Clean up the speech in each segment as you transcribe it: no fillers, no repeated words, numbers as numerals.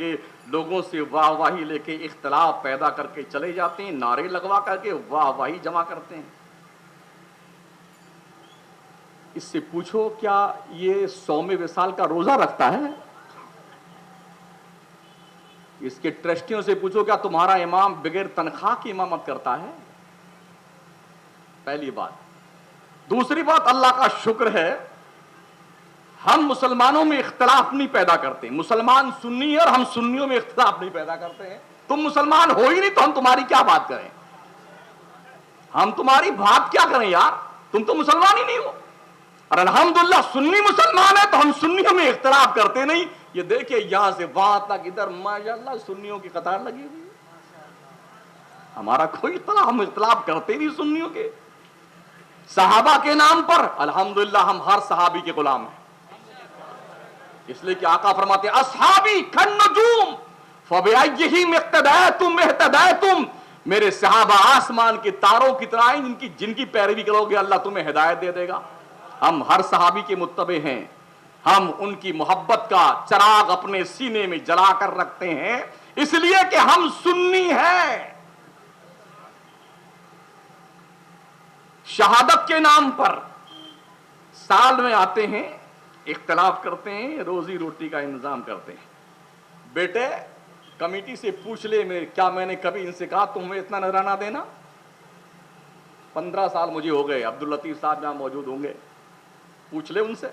کہ لوگوں سے واہ واہی لے کے اختلاف پیدا کر کے چلے جاتے ہیں، نعرے لگوا کر کے واہ واہی جمع کرتے ہیں۔ اس سے پوچھو کیا یہ 100ویں وصال کا روزہ رکھتا ہے؟ اس کے ٹرسٹیوں سے پوچھو کیا تمہارا امام بغیر تنخواہ کی امامت کرتا ہے؟ پہلی بات۔ دوسری بات، اللہ کا شکر ہے ہم مسلمانوں میں اختلاف نہیں پیدا کرتے۔ مسلمان سنی ہے اور ہم سنیوں میں اختلاف نہیں پیدا کرتے ہیں۔ تم مسلمان ہو ہی نہیں تو ہم تمہاری کیا بات کریں؟ ہم تمہاری بات کیا کریں یار، تم تو مسلمان ہی نہیں ہو۔ اور الحمدللہ سنی مسلمان ہے تو ہم سنیوں میں اختلاف کرتے نہیں۔ یہ دیکھیں یہاں سے وہاں تک ادھر ماشاءاللہ سنیوں کی قطار لگی ہوئی ہے۔ ہمارا کوئی اختلاف، ہم اختلاف کرتے نہیں سنیوں کے۔ صحابہ کے نام پر الحمدللہ ہم ہر صحابی کے غلام ہیں، اس لیے کہ آقا فرماتے ہیں اصحابی کالنجوم فبأیہم اقتدیتم اہتدیتم، میرے صحابہ آسمان کے تاروں کی طرح ہیں، جن کی پیروی کرو گے اللہ تمہیں ہدایت دے دے گا۔ ہم ہر صحابی کے متبع ہیں، ہم ان کی محبت کا چراغ اپنے سینے میں جلا کر رکھتے ہیں، اس لیے کہ ہم سنی ہیں۔ شہادت کے نام پر سال میں آتے ہیں، اختلاف کرتے ہیں، روزی روٹی کا انتظام کرتے ہیں۔ بیٹے کمیٹی سے پوچھ لے کیا میں نے کبھی ان سے کہا تمہیں اتنا نذرانہ دینا؟ 15 سال مجھے ہو گئے، عبداللطیف صاحب جہاں موجود ہوں گے، پوچھ لے ان سے۔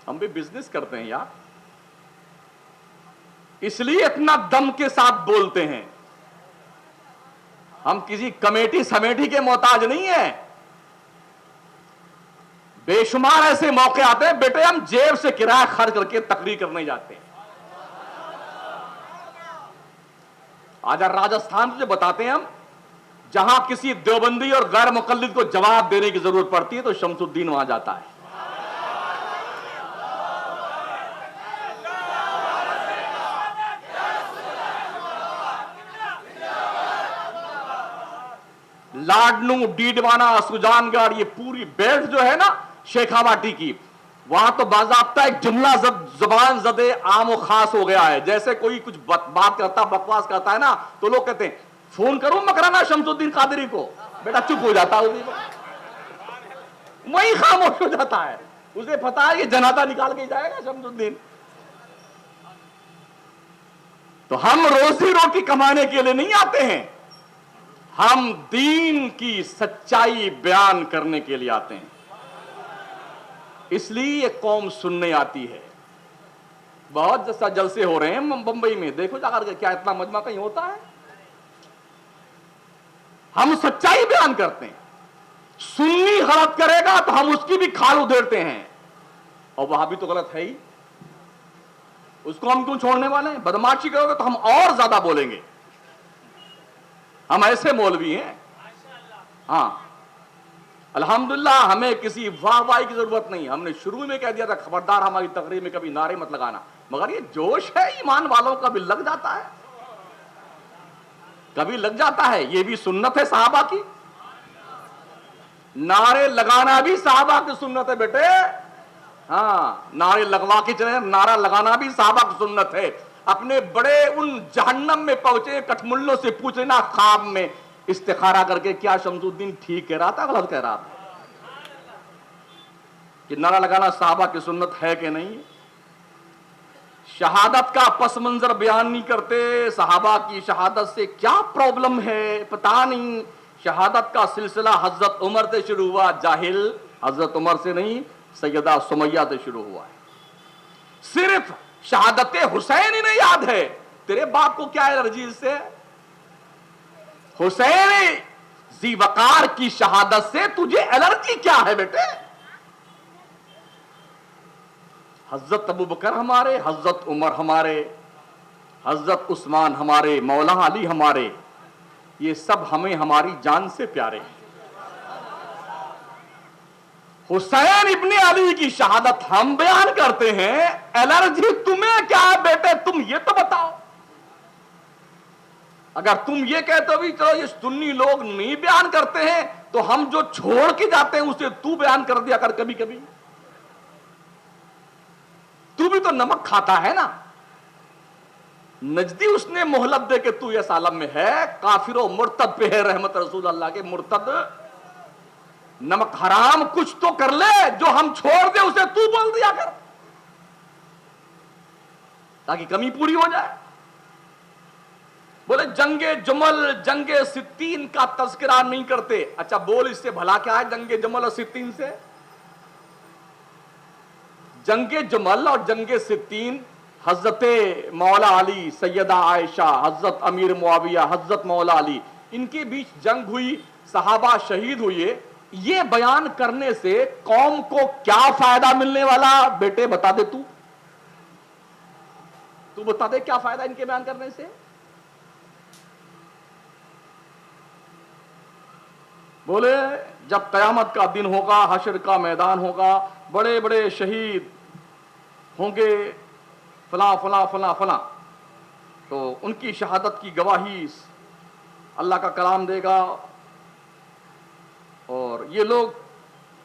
ہم بھی بزنس کرتے ہیں یار، اس لیے اتنا دم کے ساتھ بولتے ہیں۔ ہم کسی کمیٹی سمیٹی کے محتاج نہیں ہیں۔ بے شمار ایسے موقع آتے ہیں بیٹے ہم جیب سے کرایہ خرچ کر کے تقریر کرنے جاتے ہیں۔ آج راجستھان سے بتاتے ہیں ہم، جہاں کسی دیوبندی اور غیر مقلد کو جواب دینے کی ضرورت پڑتی ہے تو شمس الدین وہاں جاتا ہے۔ لاڈنو، ڈیڈوانا، سجان گڑھ، یہ پوری بیلٹ جو ہے نا شیخاواٹی کی، وہاں تو باضابطہ ایک جملہ زبان زدے عام و خاص ہو گیا ہے۔ جیسے کوئی کچھ بات کرتا بکواس کرتا ہے نا تو لوگ کہتے ہیں فون کروں مکرانا شمس الدین قادری کو، بیٹا چپ ہو جاتا ہے، وہی خاموش ہو جاتا ہے، اسے پتا ہے کہ جنازہ نکال کے جائے گا شمس الدین۔ تو ہم روزی روٹی کمانے کے لیے نہیں آتے ہیں، ہم دین کی سچائی بیان کرنے کے لیے آتے ہیں۔ اس لیے یہ قوم سننے آتی ہے۔ بہت جیسا جلسے ہو رہے ہیں بمبئی میں، دیکھو جا کر کیا اتنا مجمع کہیں ہوتا ہے؟ ہم سچائی بیان کرتے ہیں۔ سنی غلط کرے گا تو ہم اس کی بھی کھال ادھیڑتے ہیں، اور وہاں بھی تو غلط ہے ہی، اس کو ہم کیوں چھوڑنے والے ہیں؟ بدماشی کرو گے تو ہم اور زیادہ بولیں گے، ہم ایسے مولوی ہیں۔ ہاں الحمدللہ ہمیں کسی واہ واہی کی ضرورت نہیں۔ ہم نے شروع میں کہہ دیا تھا خبردار ہماری تقریر میں کبھی نعرے مت لگانا، مگر یہ جوش ہے ایمان والوں کا بھی لگ جاتا ہے، کبھی لگ جاتا ہے۔ یہ بھی سنت ہے صحابہ کی، نعرے لگانا بھی صحابہ کی سنت ہے بیٹے۔ ہاں نعرے لگوا کے چلے، نعرہ لگانا بھی صحابہ کی سنت ہے۔ اپنے بڑے ان جہنم میں پہنچے کٹملوں سے پوچھ لینا خواب میں استخارہ کر کے کیا شمس الدین ٹھیک کہہ رہا تھا غلط کہہ رہا تھا، کہ نعرہ لگانا صحابہ کی سنت ہے کہ نہیں۔ شہادت کا پس منظر بیان نہیں کرتے، صحابہ کی شہادت سے کیا پرابلم ہے پتہ نہیں۔ شہادت کا سلسلہ حضرت عمر سے شروع ہوا، جاہل حضرت عمر سے نہیں سیدہ سمیہ سے شروع ہوا ہے۔ صرف شہادت حسین انہیں یاد ہے، تیرے باپ کو کیا الرجی اس سے؟ حسین ذی وقار کی شہادت سے تجھے الرجی کیا ہے بیٹے؟ حضرت ابوبکر ہمارے، حضرت عمر ہمارے، حضرت عثمان ہمارے، مولا علی ہمارے، یہ سب ہمیں ہماری جان سے پیارے ہیں۔ حسین ابن علی کی شہادت ہم بیان کرتے ہیں، الرجی تمہیں کیا ہے بیٹے؟ تم یہ تو بتاؤ۔ اگر تم یہ کہتے ہو بھی چلو یہ سنی لوگ نہیں بیان کرتے ہیں تو ہم جو چھوڑ کے جاتے ہیں اسے تو بیان کر دیا کر کبھی کبھی۔ تو بھی تو نمک کھاتا ہے نا. نجدی اس نے مہلت دے کہ تو اس عالم میں ہے, کافر و مرتد پہ ہے رحمت رسول اللہ کے. مرتد نمک حرام کچھ تو کر لے, جو ہم چھوڑ دے اسے تو بول دیا کر تاکہ کمی پوری ہو جائے. بولے جنگ جمل جنگ ستین کا تذکرہ نہیں کرتے. اچھا بول اس سے بھلا کیا ہے جنگ جمل اور ستین سے؟ جنگ جمل اور جنگ ستین حضرت مولا علی, سیدہ عائشہ, حضرت امیر معاویہ, حضرت مولا علی, ان کے بیچ جنگ ہوئی, صحابہ شہید ہوئے. یہ بیان کرنے سے قوم کو کیا فائدہ ملنے والا بیٹے بتا دے. تو بتا دے کیا فائدہ ان کے بیان کرنے سے؟ بولے جب قیامت کا دن ہوگا, حشر کا میدان ہوگا, بڑے بڑے شہید ہوں گے, فلاں فلاں فلاں فلاں, تو ان کی شہادت کی گواہی اللہ کا کلام دے گا. اور یہ لوگ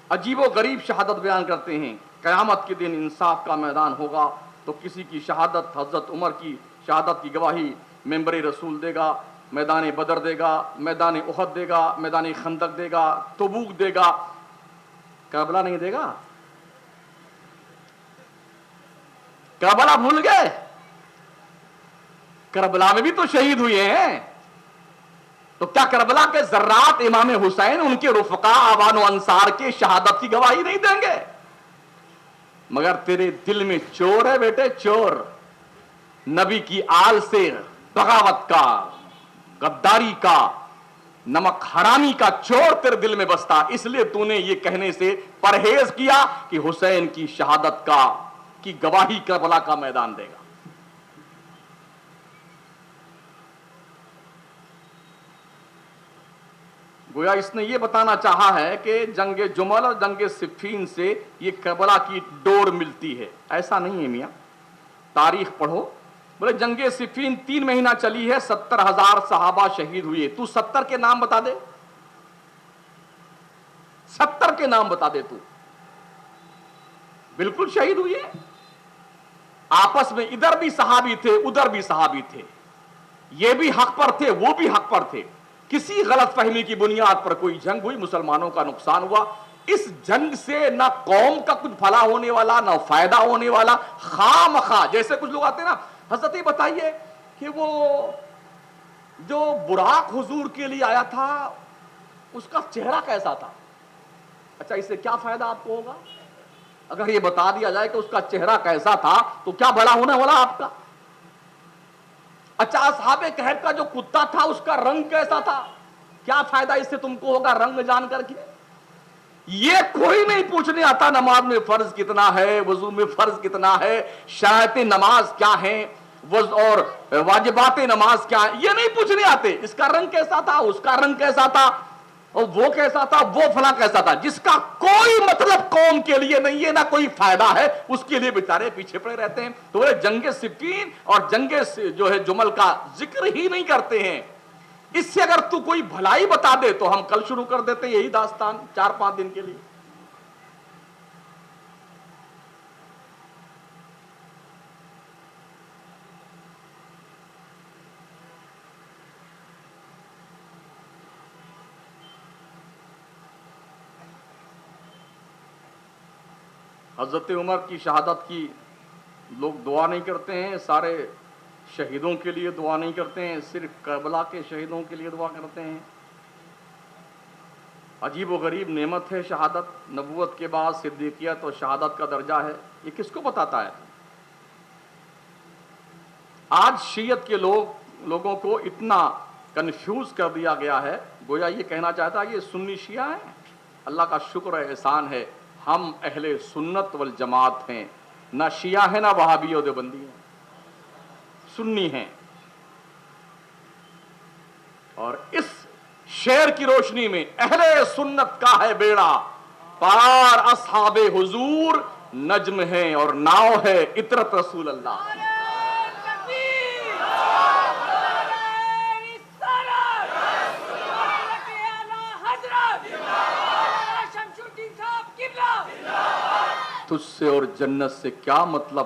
عجیب و غریب شہادت بیان کرتے ہیں. قیامت کے دن انصاف کا میدان ہوگا تو کسی کی شہادت, حضرت عمر کی شہادت کی گواہی ممبر رسول دے گا, میدان بدر دے گا, میدان احد دے گا, میدان خندق دے گا, تبوک دے گا, کربلا نہیں دے گا. کربلا بھول گئے؟ کربلا میں بھی تو شہید ہوئے ہیں. تو کیا کربلا کے ذرات امام حسین, ان کے رفقا, آوان و انصار کے شہادت کی گواہی نہیں دیں گے؟ مگر تیرے دل میں چور ہے بیٹے, چور. نبی کی آل سے بغاوت کا, غداری کا, نمک حرامی کا چور تیرے دل میں بستا. اس لیے تو نے یہ کہنے سے پرہیز کیا کہ حسین کی شہادت کی گواہی کربلا کا میدان دے گا. گویا اس نے یہ بتانا چاہا ہے کہ جنگ جمل اور جنگ صفین سے یہ کربلا کی ڈور ملتی ہے. ایسا نہیں ہے میاں, تاریخ پڑھو. بولے جنگ صفین 3 مہینہ چلی ہے, 70,000 صحابہ شہید ہوئے. تو 70 کے نام بتا دے, 70 کے نام بتا دے. تو بالکل شہید ہوئے. آپس میں ادھر بھی صحابی تھے, ادھر بھی صحابی تھے, یہ بھی حق پر تھے, وہ بھی حق پر تھے. کسی غلط فہمی کی بنیاد پر کوئی جنگ ہوئی, مسلمانوں کا نقصان ہوا. اس جنگ سے نہ قوم کا کچھ بھلا ہونے والا, نہ فائدہ ہونے والا. خواہ مخواہ جیسے کچھ لوگ آتے ہیں نا, حضرت یہ بتائیے کہ وہ جو براق حضور کے لیے آیا تھا اس کا چہرہ کیسا تھا. اچھا اس سے کیا فائدہ آپ کو ہوگا؟ اگر یہ بتا دیا جائے کہ اس کا چہرہ کیسا تھا تو کیا بڑا ہونے والا آپ کا؟ اچھا اصحاب کہف کا جو کتا تھا اس کا رنگ کیسا تھا, کیا فائدہ اس سے تم کو ہوگا رنگ جان کر کے؟ یہ کوئی نہیں پوچھنے آتا نماز میں فرض کتنا ہے, وضو میں فرض کتنا ہے, شرائط نماز کیا ہیں, اور واجبات نماز کیا ہیں, یہ نہیں پوچھنے آتے. اس کا رنگ کیسا تھا, اس کا رنگ کیسا تھا, اور وہ کیسا تھا, وہ فلاں کیسا تھا. جس کا کوئی مطلب قوم کے لیے نہیں ہے, نہ کوئی فائدہ ہے, اس کے لیے بیچارے پیچھے پڑے رہتے ہیں. تو وہ جنگ صفین اور جنگ جو ہے جمل کا ذکر ہی نہیں کرتے ہیں. اس سے اگر تو کوئی بھلائی بتا دے تو ہم کل شروع کر دیتے یہی داستان 4-5 دن کے لیے. حضرت عمر کی شہادت کی لوگ دعا نہیں کرتے ہیں, سارے شہیدوں کے لیے دعا نہیں کرتے ہیں, صرف کربلا کے شہیدوں کے لیے دعا کرتے ہیں. عجیب و غریب نعمت ہے شہادت. نبوت کے بعد صدیقیت اور شہادت کا درجہ ہے. یہ کس کو بتاتا ہے؟ آج شیعت کے لوگوں کو اتنا کنفیوز کر دیا گیا ہے, گویا یہ کہنا چاہتا ہے یہ سنی شیعہ ہیں. اللہ کا شکر ہے, احسان ہے, ہم اہل سنت والجماعت ہیں, نہ شیعہ ہیں نہ وہابی و دیوبندی ہیں, سنی ہیں. اور اس شعر کی روشنی میں اہل سنت کا ہے بیڑا پار, اصحاب حضور نجم ہے اور ناؤ ہے عطرت رسول اللہ. تجھ سے اور جنت سے کیا مطلب,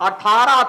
18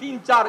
3-4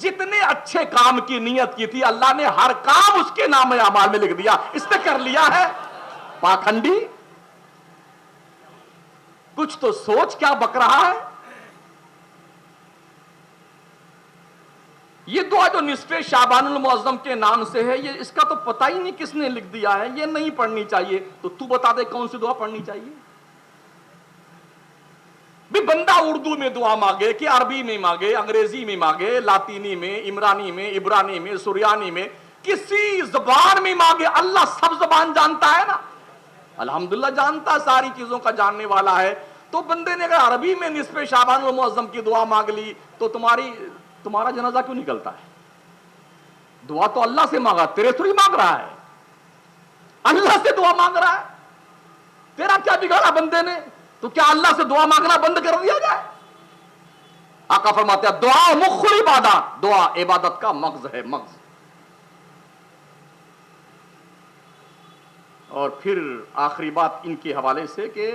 جتنے اچھے کام کی نیت کی تھی اللہ نے ہر کام اس کے نام اعمال میں لکھ دیا. اس نے کر لیا ہے. پاکھنڈی کچھ تو سوچ کیا بک رہا ہے. یہ دعا جو نصف شعبان المعظم کے نام سے ہے, یہ اس کا تو پتہ ہی نہیں کس نے لکھ دیا ہے. یہ نہیں پڑھنی چاہیے. تو بتا دے کون سی دعا پڑھنی چاہیے. بھی بندہ اردو میں دعا مانگے کہ عربی میں مانگے, انگریزی میں مانگے, لاطینی میں, عمرانی میں, عبرانی میں, سریانی میں, کسی زبان میں مانگے, اللہ سب زبان جانتا ہے نا. الحمدللہ جانتا, ساری چیزوں کا جاننے والا ہے. تو بندے نے اگر عربی میں نصف شعبان المعظم کی دعا مانگ لی تو تمہارا جنازہ کیوں نکلتا ہے؟ دعا تو اللہ سے مانگا, تیرے تھوڑی مانگ رہا ہے. اللہ سے دعا مانگ رہا ہے. تیرا کیا بگاڑا بندے نے؟ تو کیا اللہ سے دعا مانگنا بند کر دیا جائے؟ آقا فرماتے ہیں دعا مخ العبادات, دعا عبادت کا مغز ہے, مغز. اور پھر آخری بات ان کے حوالے سے کہ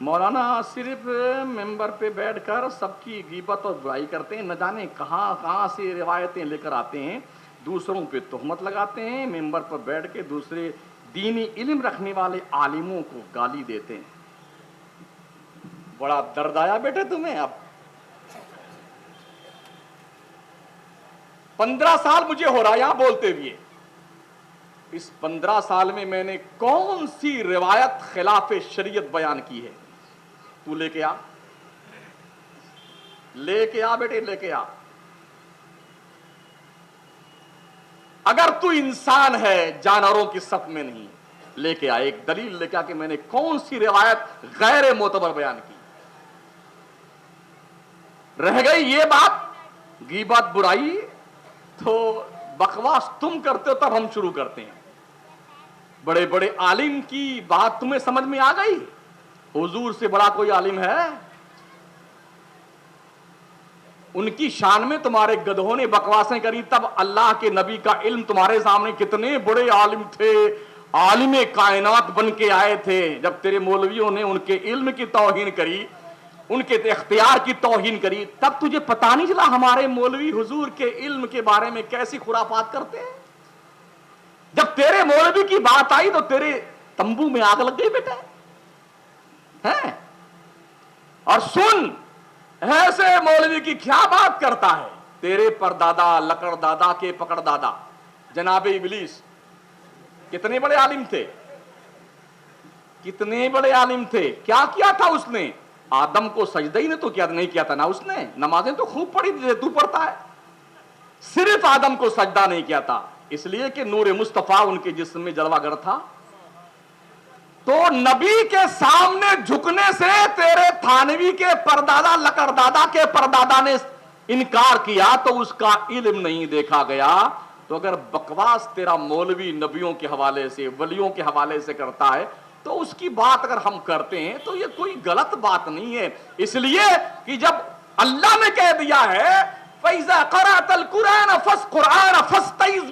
مولانا صرف ممبر پہ بیٹھ کر سب کی غیبت اور برائی کرتے ہیں, نہ جانے کہاں کہاں سے روایتیں لے کر آتے ہیں, دوسروں پہ تہمت لگاتے ہیں, ممبر پر بیٹھ کے دوسرے دینی علم رکھنے والے عالموں کو گالی دیتے ہیں. بڑا درد آیا بیٹے تمہیں. اب 15 سال مجھے ہو رہا یہاں بولتے ہوئے. اس 15 سال میں نے کون سی روایت خلاف شریعت بیان کی ہے؟ تو لے کے آ, لے کے آ بیٹے, لے کے آ. اگر تو انسان ہے, جانوروں کی صف میں نہیں, لے کے آ ایک دلیل, لے کے آ کہ میں نے کون سی روایت غیر معتبر بیان کی. رہ گئی یہ بات غیبت برائی, تو بکواس تم کرتے ہو تب ہم شروع کرتے ہیں. بڑے بڑے عالم کی بات تمہیں سمجھ میں آ گئی؟ حضور سے بڑا کوئی عالم ہے؟ ان کی شان میں تمہارے گدھوں نے بکواسیں کری, تب اللہ کے نبی کا علم تمہارے سامنے کتنے بڑے عالم تھے, عالم کائنات بن کے آئے تھے. جب تیرے مولویوں نے ان کے علم کی توہین کری, ان کے اختیار کی توہین کری, تب تجھے پتا نہیں چلا ہمارے مولوی حضور کے علم کے بارے میں کیسی خرافات کرتے ہیں؟ جب تیرے مولوی کی بات آئی تو تیرے تمبو میں آگ لگ گئی بیٹا ہے. اور سن, ایسے مولوی کی کیا بات کرتا ہے؟ تیرے پر دادا لکڑ دادا کے پکڑ دادا جناب ابلیس کتنے بڑے عالم تھے, کتنے بڑے عالم تھے. کیا کیا تھا اس نے؟ آدم کو سجدہ ہی نے تو کیا نہیں کیا تھا نا اس نے. نمازیں تو خوب پڑھی تھی, تو پڑھتا ہے. صرف آدم کو سجدہ نہیں کیا تھا, اس لیے کہ نور مصطفیٰ ان کے جسم میں جلوہ گر تھا. تو نبی کے سامنے جھکنے سے تیرے تھانوی کے پردادا لکڑ دادا کے پردادا نے انکار کیا تو اس کا علم نہیں دیکھا گیا. تو اگر بکواس تیرا مولوی نبیوں کے حوالے سے, ولیوں کے حوالے سے کرتا ہے, تو اس کی بات اگر ہم کرتے ہیں تو یہ کوئی غلط بات نہیں ہے. اس لیے کہ جب اللہ نے کہہ دیا ہے فَإِذَا قَرَأْتَ الْقُرْآنَ فَاسْتَعِذْ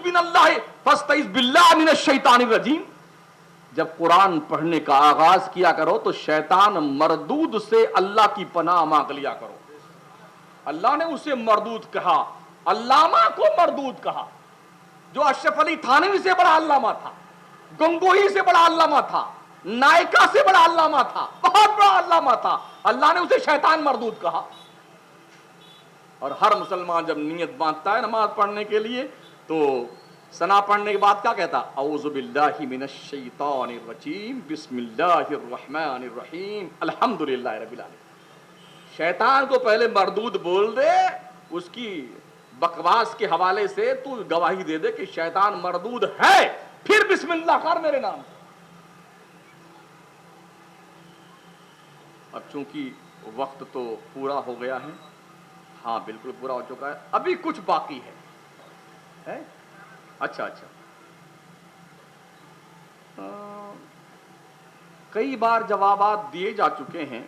بِاللَّهِ مِنَ الشَّيْطَانِ الرَّجِيمِ, جب قرآن پڑھنے کا آغاز کیا کرو تو شیطان مردود سے اللہ کی پناہ مانگ لیا کرو. اللہ نے اسے مردود کہا, علامہ کو مردود کہا. جو اشرف علی تھانوی سے بڑا علامہ تھا, گنگوہی سے بڑا علامہ تھا, نائکا سے بڑا علامہ تھا, بہت بڑا علامہ تھا, اللہ نے اسے شیطان مردود کہا. اور ہر مسلمان جب نیت باندھتا ہے نماز پڑھنے کے لیے تو ثنا پڑھنے کے بعد کیا کہتا؟ اعوذ باللہ من الشیطان الرجیم بسم اللہ الرحمن الرحیم الحمدللہ رب العالمین. شیطان کو پہلے مردود بول دے, اس کی بکواس کے حوالے سے تو گواہی دے دے کہ شیطان مردود ہے, پھر بسم اللہ کر میرے نام. اب چونکہ وقت تو پورا ہو گیا ہے, ہاں بالکل پورا ہو چکا ہے, ابھی کچھ باقی ہے. اچھا, کئی بار جوابات دیے جا چکے ہیں.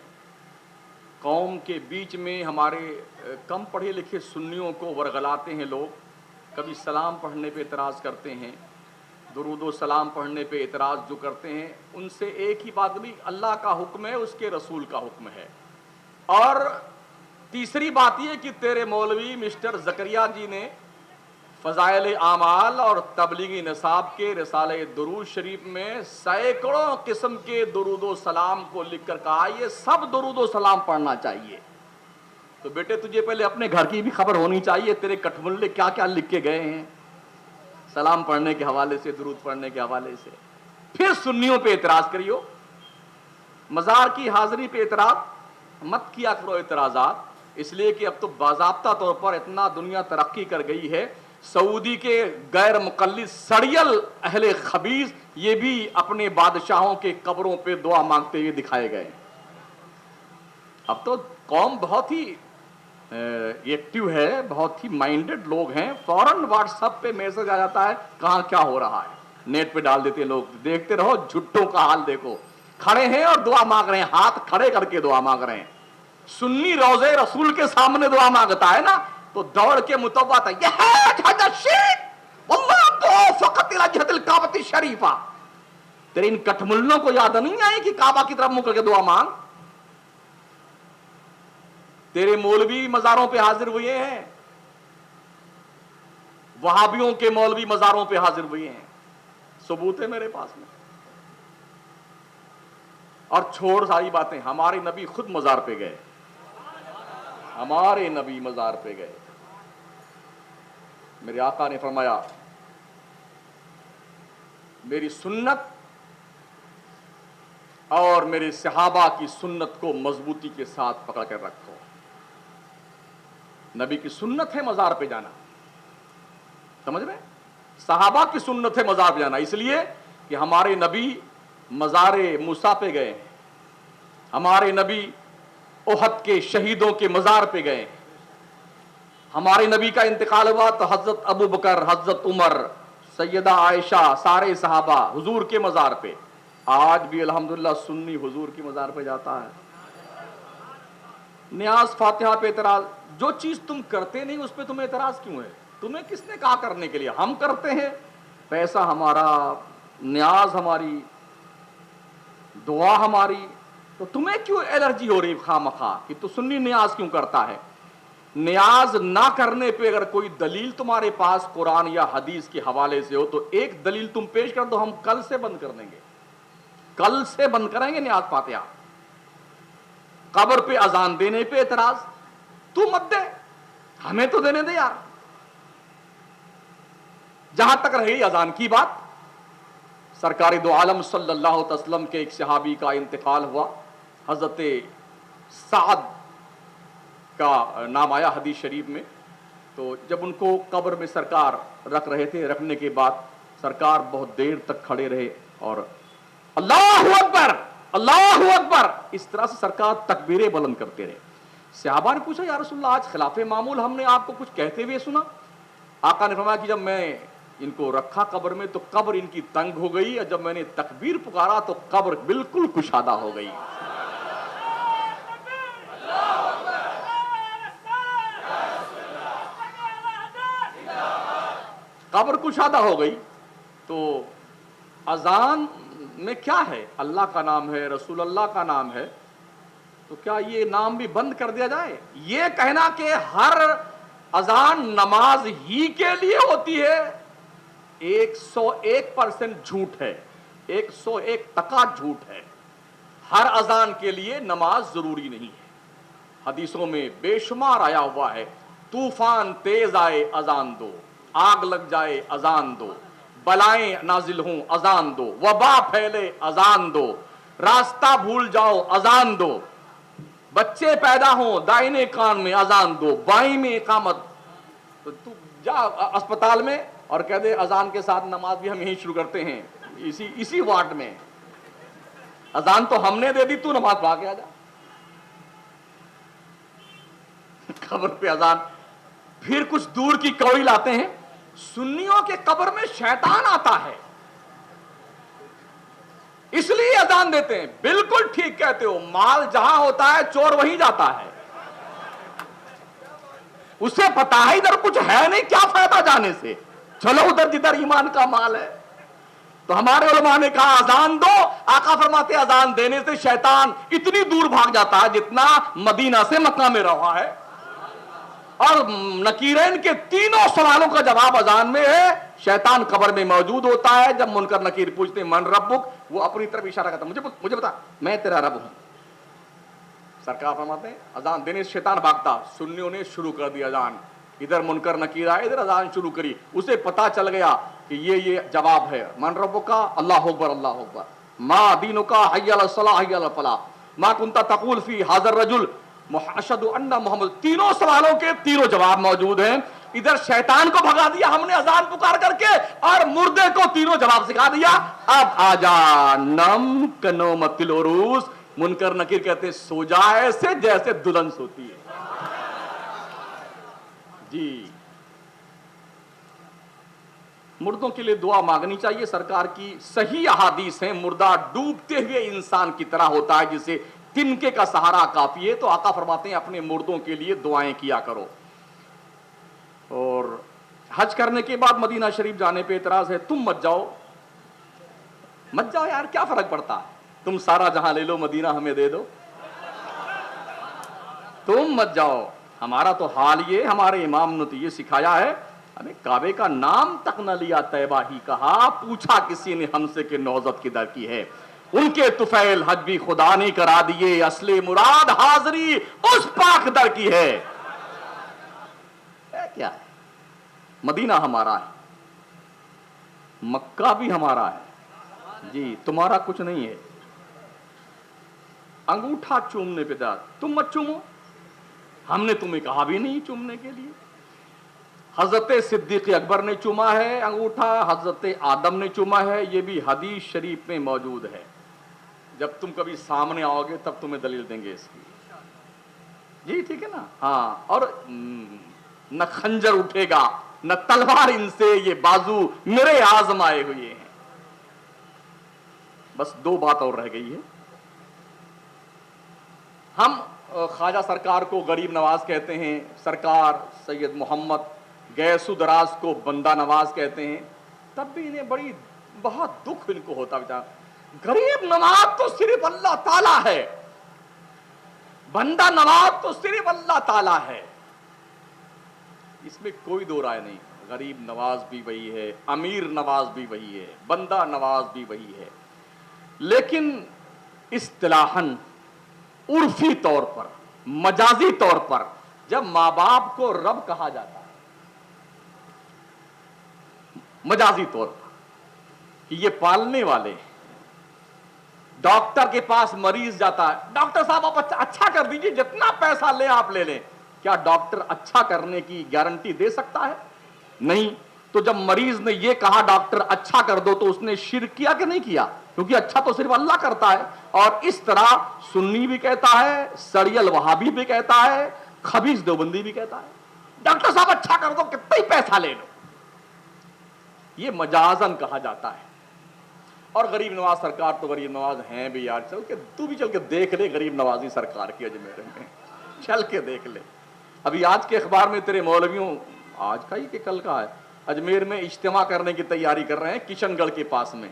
قوم کے بیچ میں ہمارے کم پڑھے لکھے سنیوں کو ورغلاتے ہیں لوگ. کبھی سلام پڑھنے پہ اعتراض کرتے ہیں, درود و سلام پڑھنے پہ اعتراض جو کرتے ہیں, ان سے ایک ہی بات بھی, اللہ کا حکم ہے, اس کے رسول کا حکم ہے. اور تیسری بات یہ کہ تیرے مولوی مسٹر زکریا جی نے فضائل اعمال اور تبلیغی نصاب کے رسالہ درود شریف میں سینکڑوں قسم کے درود و سلام کو لکھ کر کہا یہ سب درود و سلام پڑھنا چاہیے. تو بیٹے تجھے پہلے اپنے گھر کی بھی خبر ہونی چاہیے تیرے کٹھملے کیا کیا لکھ کے گئے ہیں سلام پڑھنے کے حوالے سے, درود پڑھنے کے حوالے سے. پھر سنیوں پہ اعتراض کریو, مزار کی حاضری پہ اعتراض مت کیا کرو اعتراضات, اس لیے کہ اب تو باضابطہ طور پر اتنا دنیا ترقی کر گئی ہے, سعودی کے غیر مقلد سڑیل اہل خبیث یہ بھی اپنے بادشاہوں کے قبروں پہ دعا مانگتے ہوئے دکھائے گئے. اب تو قوم بہت ہی ایکٹیو ہے, بہت ہی مائنڈڈ لوگ ہیں, فوراً واٹس ایپ پہ میسج آ جاتا ہے کہاں کیا ہو رہا ہے, نیٹ پہ ڈال دیتے ہیں لوگ, دیکھتے رہو جھٹوں کا حال دیکھو. کھڑے ہیں اور دعا مانگ رہے ہیں, ہاتھ کھڑے کر کے دعا مانگ رہے ہیں. سنی روزے رسول کے سامنے دعا مانگتا ہے نا تو دوڑ کے متوات شریفہ. تیرے ان کٹھملوں کو یاد نہیں آئی کہ کعبہ کی طرف منہ کر کے دعا مانگ. تیرے مولوی مزاروں پہ حاضر ہوئے ہیں, وہابیوں کے مولوی مزاروں پہ حاضر ہوئے ہیں, ثبوت ہے میرے پاس میں. اور چھوڑ ساری باتیں, ہمارے نبی خود مزار پہ گئے, ہمارے نبی مزار پہ گئے. میرے آقا نے فرمایا میری سنت اور میرے صحابہ کی سنت کو مضبوطی کے ساتھ پکڑ کر رکھو. نبی کی سنت ہے مزار پہ جانا, سمجھ میں, صحابہ کی سنت ہے مزار پہ جانا, اس لیے کہ ہمارے نبی مزار موسیٰ پہ گئے, ہمارے نبی احد کے شہیدوں کے مزار پہ گئے, ہمارے نبی کا انتقال ہوا تو حضرت ابو بکر, حضرت عمر, سیدہ عائشہ, سارے صحابہ حضور کے مزار پہ. آج بھی الحمدللہ سنی حضور کی مزار پہ جاتا ہے. نیاز فاتحہ پہ اعتراض, جو چیز تم کرتے نہیں اس پہ تمہیں اعتراض کیوں ہے؟ تمہیں کس نے کہا کرنے کے لیے؟ ہم کرتے ہیں, پیسہ ہمارا, نیاز ہماری, دعا ہماری, تو تمہیں کیوں الرجی ہو رہی خواہ مخواہ کہ تو سنی نیاز کیوں کرتا ہے؟ نیاز نہ کرنے پہ اگر کوئی دلیل تمہارے پاس قرآن یا حدیث کے حوالے سے ہو تو ایک دلیل تم پیش کر دو, ہم کل سے بند کر دیں گے, کل سے بند کریں گے نیاز فاتحہ. قبر پہ اذان دینے پہ اعتراض, تو مت دے, ہمیں تو دینے دے یار. جہاں تک رہی اذان کی بات, سرکار دو عالم صلی اللہ علیہ وسلم کے ایک صحابی کا انتقال ہوا, حضرت سعد کا نام آیا حدیث شریف میں. تو جب ان کو قبر میں سرکار رکھ رہے تھے, رکھنے کے بعد سرکار بہت دیر تک کھڑے رہے اور اللہ اکبر اللہ اکبر اس طرح سے سرکار تکبیریں بلند کرتے رہے. صحابہ نے پوچھا یا رسول اللہ آج خلاف معمول ہم نے آپ کو کچھ کہتے ہوئے سنا. آقا نے فرمایا کہ جب میں ان کو رکھا قبر میں تو قبر ان کی تنگ ہو گئی, اور جب میں نے تکبیر پکارا تو قبر بالکل کشادہ ہو گئی. قبر کشادہ ہو گئی. تو اذان میں کیا ہے؟ اللہ کا نام ہے, رسول اللہ کا نام ہے, تو کیا یہ نام بھی بند کر دیا جائے؟ یہ کہنا کہ ہر اذان نماز ہی کے لیے ہوتی ہے 101% جھوٹ ہے, 101% جھوٹ ہے. ہر اذان کے لیے نماز ضروری نہیں ہے. حدیثوں میں بے شمار آیا ہوا ہے, طوفان تیز آئے اذان دو, آگ لگ جائے اذان دو, بلائیں نازل ہوں اذان دو, وبا پھیلے اذان دو, راستہ بھول جاؤ اذان دو, بچے پیدا ہوں دائنے کان میں اذان دو, بائیں میں اقامت. تو تو جا اسپتال میں اور کہہ دے اذان کے ساتھ نماز بھی ہم یہیں شروع کرتے ہیں, اسی وارڈ میں اذان تو ہم نے دے دی, تو نماز پڑھا کے آ جا. قبر پہ اذان. پھر کچھ دور کی کوئی لاتے ہیں, سنیوں کے قبر میں شیطان آتا ہے اس لیے اذان دیتے ہیں. بالکل ٹھیک کہتے ہو, مال جہاں ہوتا ہے چور وہیں جاتا ہے. اسے پتا ہے ادھر کچھ ہے نہیں, کیا فائدہ جانے سے, چلو ادھر جدھر ایمان کا مال ہے. تو ہمارے علماء نے کہا اذان دو. آقا فرماتے اذان دینے سے شیطان اتنی دور بھاگ جاتا ہے جتنا مدینہ سے مکہ میں رہا ہے. اور نکیرین کے تینوں سوالوں کا جواب اذان میں ہے. شیطان قبر میں موجود ہوتا ہے. جب منکر نکیر پوچھتے ہیں من ربک, وہ اپنی طرف اشارہ کرتا ہے مجھے بتا میں تیرا رب ہوں. سرکار فرماتے ہیں اذان دینے سے شیطان بھاگتا. سنیوں نے شروع کر دی اذان, ادھر منکر نکیر آئے, ادھر اذان شروع کری. اسے پتا چل گیا کہ یہ جواب ہے. من ربک کا اللہ اکبر اللہ اکبر, ما دینک کا حی علی الصلاۃ حی علی الفلاح, ما کنت تقول فی ھذا الرجل اشہد ان محمد. تینوں سوالوں کے تینوں جواب موجود ہیں. ادھر شیطان کو بھگا دیا ہم نے اذان پکار کر کے, اور مردے کو تینوں جواب سکھا دیا. اب آجا نم کنومت العروس. منکر نکیر کہتے ہیں سو جا ایسے جیسے دلہن سوتی ہے. جی مردوں کے لیے دعا مانگنی چاہیے. سرکار کی صحیح احادیث ہیں, مردہ ڈوبتے ہوئے انسان کی طرح ہوتا ہے جسے تنکے کا سہارا کافی ہے. تو آقا فرماتے ہیں اپنے مردوں کے لیے دعائیں کیا کرو. اور حج کرنے کے بعد مدینہ شریف جانے پہ اعتراض ہے, تم مت جاؤ. مت جاؤ یار, کیا فرق پڑتا ہے, تم سارا جہاں لے لو مدینہ ہمیں دے دو. تم مت جاؤ. ہمارا تو حال یہ, ہمارے امام نے تو یہ سکھایا ہے, ہمیں کعبے کا نام تک نہ لیا, طیبہ ہی کہا. پوچھا کسی نے ہم سے کہ نوزت کدھر کی ہے, ان کے طفیل حج بھی خدا نے کرا دیے, اصل مراد حاضری اس پاک در کی ہے. کیا ہے, مدینہ ہمارا ہے, مکہ بھی ہمارا ہے. جی تمہارا کچھ نہیں ہے. انگوٹھا چومنے پہ جا, تم مت چومو, ہم نے تمہیں کہا بھی نہیں چومنے کے لیے. حضرت صدیق اکبر نے چوما ہے انگوٹھا, حضرت آدم نے چوما ہے, یہ بھی حدیث شریف میں موجود ہے. جب تم کبھی سامنے آؤ گے تب تمہیں دلیل دیں گے اس کی. جی ٹھیک ہے نا. ہاں, اور نہ خنجر اٹھے گا نہ تلوار ان سے, یہ بازو میرے آزمائے ہوئے ہیں. بس دو بات اور رہ گئی ہے. ہم خواجہ سرکار کو غریب نواز کہتے ہیں, سرکار سید محمد گیسو دراز کو بندہ نواز کہتے ہیں, تب بھی انہیں بہت دکھ ان کو ہوتا. بیچارہ غریب نواز تو صرف اللہ تعالیٰ ہے, بندہ نواز تو صرف اللہ تعالیٰ ہے. اس میں کوئی دو رائے نہیں. غریب نواز بھی وہی ہے, امیر نواز بھی وہی ہے, بندہ نواز بھی وہی ہے. لیکن اصطلاحاً عرفی طور پر, مجازی طور پر جب ماں باپ کو رب کہا جاتا ہے, مجازی طور پر کہ یہ پالنے والے, ڈاکٹر کے پاس مریض جاتا ہے, ڈاکٹر صاحب آپ اچھا کر دیجئے, جتنا پیسہ لے آپ لے لیں. کیا ڈاکٹر اچھا کرنے کی گارنٹی دے سکتا ہے؟ نہیں. تو جب مریض نے یہ کہا ڈاکٹر اچھا کر دو, تو اس نے شرک کیا کہ نہیں کیا؟ کیونکہ اچھا تو صرف اللہ کرتا ہے. اور اس طرح سنی بھی کہتا ہے, سڑیل وہابی بھی کہتا ہے, خبیث دیوبندی بھی کہتا ہے, ڈاکٹر صاحب اچھا کر دو, کتنا ہی پیسہ لے لو. یہ مجازن کہا جاتا ہے. اور غریب نواز سرکار تو غریب نواز ہیں بھی یار, چل کے تو بھی چل کے دیکھ لے غریب نوازی سرکار کی اجمیر میں, چل کے دیکھ لے. ابھی آج کے اخبار میں تیرے مولویوں, آج کا ہی کہ کل کا ہے, اجمیر میں اجتماع کرنے کی تیاری کر رہے ہیں کشن گڑھ کے پاس میں.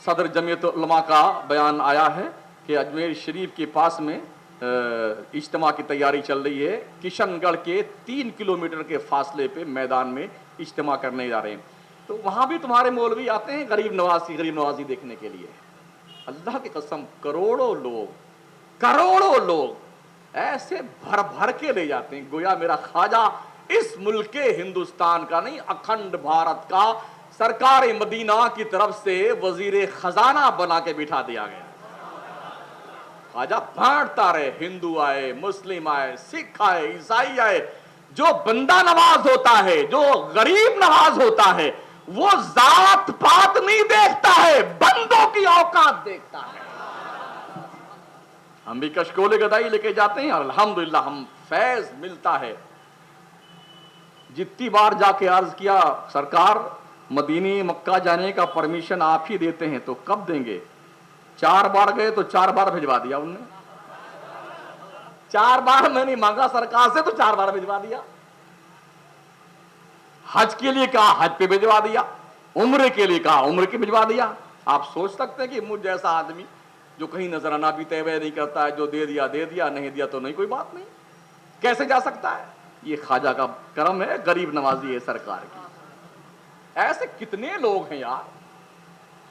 صدر جمعیت علماء کا بیان آیا ہے کہ اجمیر شریف کے پاس میں اجتماع کی تیاری چل رہی ہے. کشن گڑھ کے 3 کلومیٹر کے فاصلے پہ میدان میں اجتماع کرنے جا رہے ہیں. تو وہاں بھی تمہارے مولوی آتے ہیں غریب نوازی دیکھنے کے لیے. اللہ کی قسم کروڑوں لوگ ایسے بھر کے لے جاتے ہیں, گویا میرا خواجہ اس ملک ہندوستان کا نہیں, اکھنڈ بھارت کا سرکار مدینہ کی طرف سے وزیر خزانہ بنا کے بٹھا دیا گیا. خواجہ بانٹتا رہے, ہندو آئے, مسلم آئے, سکھ آئے, عیسائی آئے. جو بندہ نواز ہوتا ہے, جو غریب نواز ہوتا ہے, وہ ذات پات نہیں دیکھتا ہے, بندوں کی اوقات دیکھتا ہے. ہم بھی کشکول گدائی لے کے جاتے ہیں اور الحمدللہ ہم فیض ملتا ہے. جتنی بار جا کے عرض کیا سرکار مدینہ مکہ جانے کا پرمیشن آپ ہی دیتے ہیں, تو کب دیں گے؟ 4 بار گئے تو 4 بار بھجوا دیا انہوں نے. 4 بار میں نے مانگا سرکار سے تو 4 بار بھجوا دیا. حج کے لیے کہا, حج پہ بھجوا دیا. عمرے کے لیے کہا, عمرے کے بھجوا دیا. آپ سوچ سکتے ہیں کہ مجھ جیسا آدمی جو کہیں نظرانہ بھی طے نہیں کرتا ہے, جو دے دیا دے دیا, نہیں دیا تو نہیں, کوئی بات نہیں, کیسے جا سکتا ہے؟ یہ خواجہ کا کرم ہے, غریب نوازی ہے سرکار کی. ایسے کتنے لوگ ہیں یار.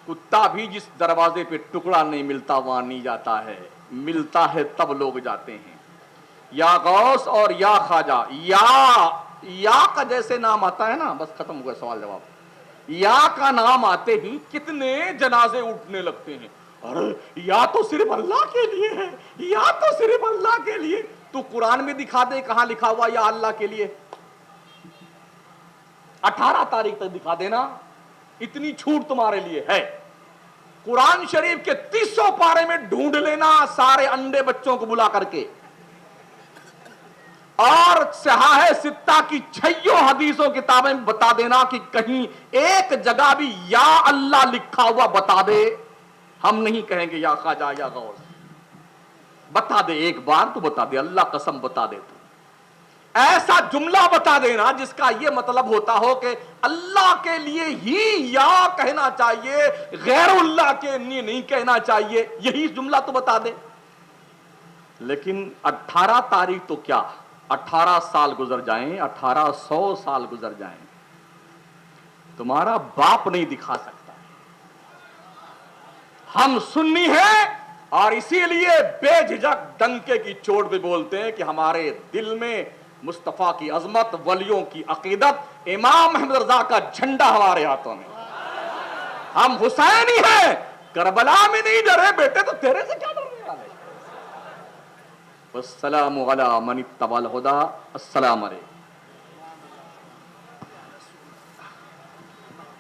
کتا بھی جس دروازے پہ ٹکڑا نہیں ملتا وہاں نہیں جاتا ہے, ملتا ہے تب لوگ جاتے ہیں. یا غوث اور یا خواجہ, یا کا جیسے نام آتا ہے نا, بس ختم ہو گیا سوال جواب. یا کا نام آتے ہی کتنے جنازے اٹھنے لگتے ہیں. ارے یا تو صرف اللہ کے لیے ہے, یا تو صرف اللہ کے لیے. تو قرآن میں دکھا دے کہاں لکھا ہوا یا اللہ کے لیے. 18 تاریخ تک دکھا دینا, اتنی چھوٹ تمہارے لیے ہے. قرآن شریف کے 300 پارے میں ڈھونڈ لینا سارے انڈے بچوں کو بلا کر کے, اور صحاح ستہ کی 6 حدیثوں کتابیں بتا دینا کہ کہیں ایک جگہ بھی یا اللہ لکھا ہوا بتا دے. ہم نہیں کہیں گے یا خواجہ یا غوث, بتا دے ایک بار تو بتا دے, اللہ قسم بتا دے. تو ایسا جملہ بتا دینا جس کا یہ مطلب ہوتا ہو کہ اللہ کے لیے ہی یا کہنا چاہیے, غیر اللہ کے لیے نہیں کہنا چاہیے, یہی جملہ تو بتا دے. لیکن 18 تاریخ تو کیا, 18 سال گزر جائیں, 1800 سال گزر جائیں, تمہارا باپ نہیں دکھا سکتا. ہم سنی ہیں اور اسی لیے بے جھجک ڈنکے کی چوٹ پہ بولتے ہیں کہ ہمارے دل میں مصطفیٰ کی عظمت, ولیوں کی عقیدت, امام احمد رضا کا جھنڈا ہمارے ہاتھوں میں. ہم حسینی ہیں, کربلا میں نہیں ڈرے بیٹے, تو تیرے سے کیا ڈرنے والے. والسلام علی من اتبع الہدی. السلام علیکم.